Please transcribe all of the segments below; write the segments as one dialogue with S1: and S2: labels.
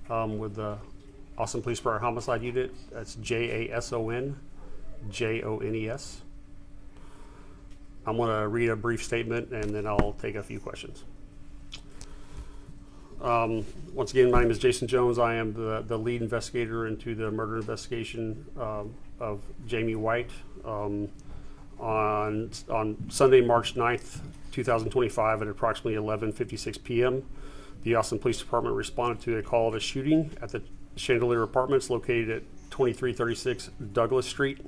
S1: with the Austin Police Department Homicide Unit. That's JASON JONES. I'm going to read a brief statement and then I'll take a few questions. Once again, my name is Jason Jones. I am the lead investigator into the murder investigation of Jamie White. On Sunday, March 9th, 2025 at approximately 11:56 p.m., the Austin Police Department responded to a call of a shooting at the Chandelier Apartments located at 2336 Douglas Street.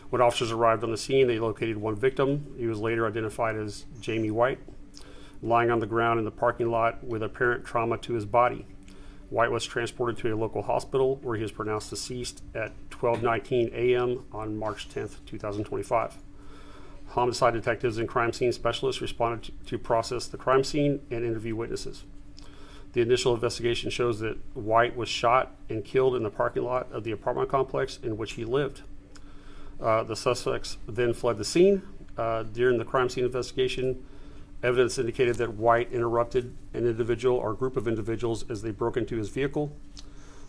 S1: When officers arrived on the scene, they located one victim. He was later identified as Jamie White, lying on the ground in the parking lot with apparent trauma to his body. White was transported to a local hospital where he was pronounced deceased at 12:19 a.m. on March 10th, 2025. Homicide detectives and crime scene specialists responded to process the crime scene and interview witnesses. The initial investigation shows that White was shot and killed in the parking lot of the apartment complex in which he lived. The suspects then fled the scene. During the crime scene investigation, evidence indicated that White interrupted an individual or group of individuals as they broke into his vehicle.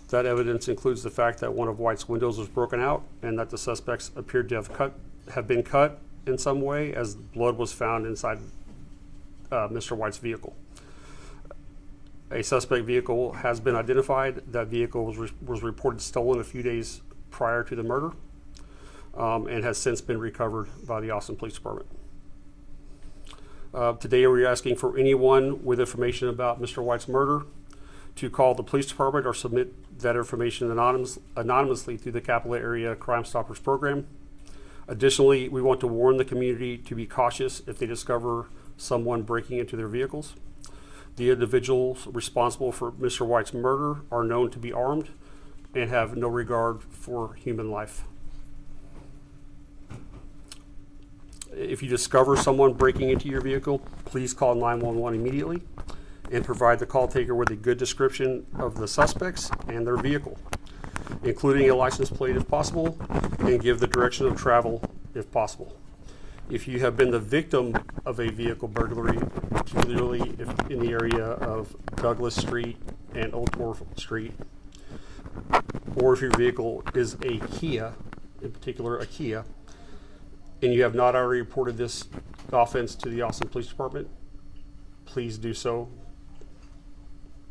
S1: That evidence includes the fact that one of White's windows was broken out and that the suspects appeared to have been cut in some way, as blood was found inside Mr. White's vehicle. A suspect vehicle has been identified. That vehicle was reported stolen a few days prior to the murder and has since been recovered by the Austin Police Department. Today we're asking for anyone with information about Mr. White's murder to call the police department or submit that information anonymously through the Capital Area Crime Stoppers program. Additionally, we want to warn the community to be cautious if they discover someone breaking into their vehicles. The individuals responsible for Mr. White's murder are known to be armed and have no regard for human life. If you discover someone breaking into your vehicle, please call 911 immediately and provide the call taker with a good description of the suspects and their vehicle, including a license plate if possible, and give the direction of travel if possible. If you have been the victim of a vehicle burglary, particularly if in the area of Douglas Street and Old Port Street, or if your vehicle is a Kia, in particular a Kia, and you have not already reported this offense to the Austin Police Department, please do so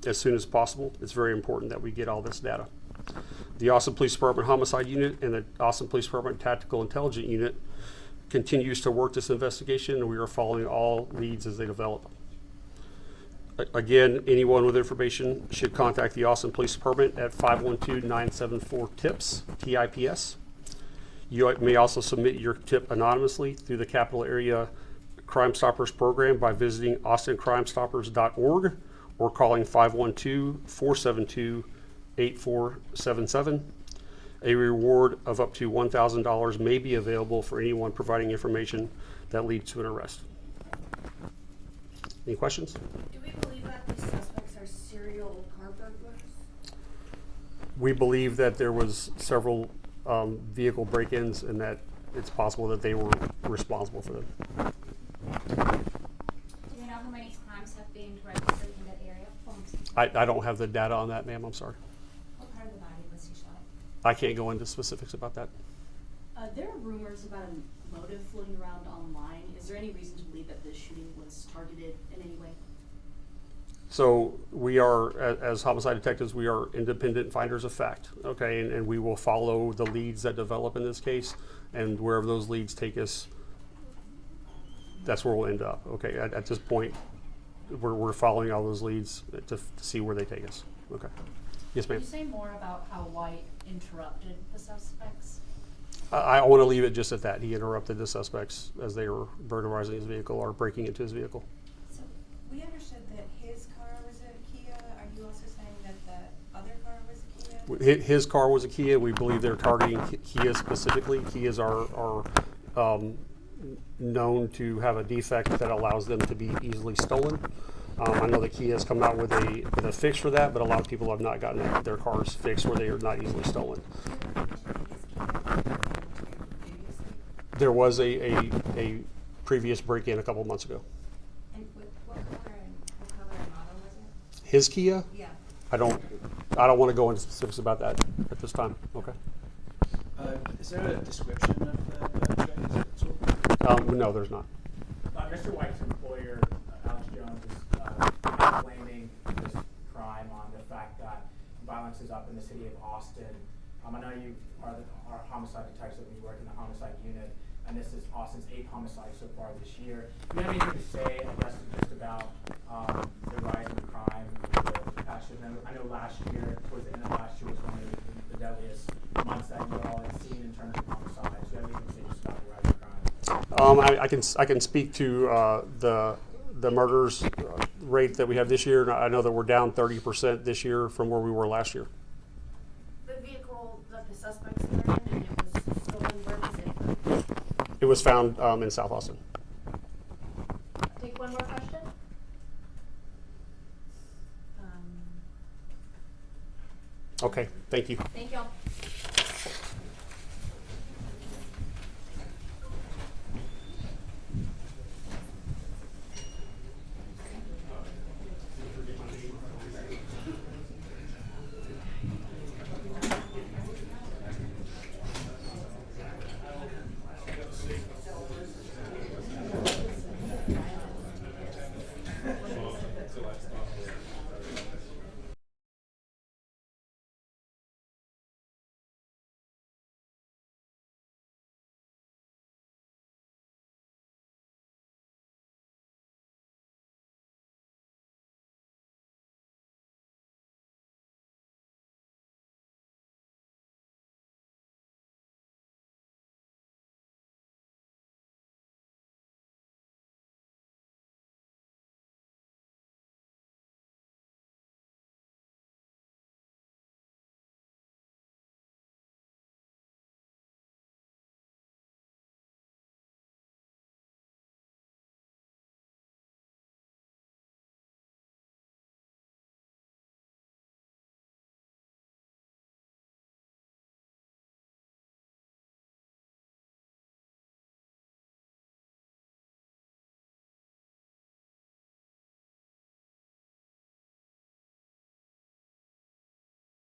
S1: as soon as possible. It's very important that we get all this data. The Austin Police Department Homicide Unit and the Austin Police Department Tactical Intelligence Unit continues to work this investigation, and we are following all leads as they develop. Again, anyone with information should contact the Austin Police Department at 512-974-TIPS, TIPS. You may also submit your tip anonymously through the Capital Area Crime Stoppers program by visiting austincrimestoppers.org or calling 512-472-8477. A reward of up to $1,000 may be available for anyone providing information that leads to an arrest. Any questions?
S2: Do we believe that these suspects are serial car burglars?
S1: We believe that there was several vehicle break-ins and that it's possible that they were responsible for them.
S3: Do you know how many crimes have been registered in that area?
S1: I don't have the data on that, ma'am. I'm sorry.
S3: What part of the body was he shot?
S1: I can't go into specifics about that.
S2: There are rumors about a motive floating around online. Is there any reason to believe that this shooting was targeted in any way?
S1: So we are, as homicide detectives, we are independent finders of fact, okay? And we will follow the leads that develop in this case, and wherever those leads take us, that's where we'll end up, okay? At this point, we're following all those leads to see where they take us, okay? Yes, ma'am?
S4: Can you say more about how White interrupted the suspects?
S1: I want to leave it just at that. He interrupted the suspects as they were burglarizing his vehicle or breaking into his vehicle.
S5: So we understood that his car was a Kia. Are you also saying that the other car was a Kia?
S1: His car was a Kia. We believe they're targeting Kia specifically. Kias are known to have a defect that allows them to be easily stolen. I know that Kia has come out with a fix for that, but a lot of people have not gotten their cars fixed where they are not easily stolen. There was a previous break-in a couple months ago.
S5: And what color and model was it?
S1: His Kia?
S5: Yeah.
S1: I don't I don't want to go into specifics about that at this time. Okay.
S6: Is there a description of the perpetrator at all?
S1: No, there's not.
S7: Mr. White's employer, Alex Jones, is blaming this crime on the fact that violence is up in the city of Austin. I know you are homicide detectives that we work in the homicide unit, and this is Austin's 8th homicide so far this year. Do you have anything to say, I guess, just about the rise in crime the past year? I know last year, towards the end of last year, was one of the deadliest months that you all had seen in terms of homicides. Do you have anything to say just about the rise in crime?
S1: I can speak to the murders rate that we have this year. And I know that we're down 30% this year from where we were last year.
S3: The vehicle that the suspects were in and it was stolen, where was it?
S1: It was found in South Austin.
S3: Take one more question.
S1: Okay, thank you.
S3: Thank y'all.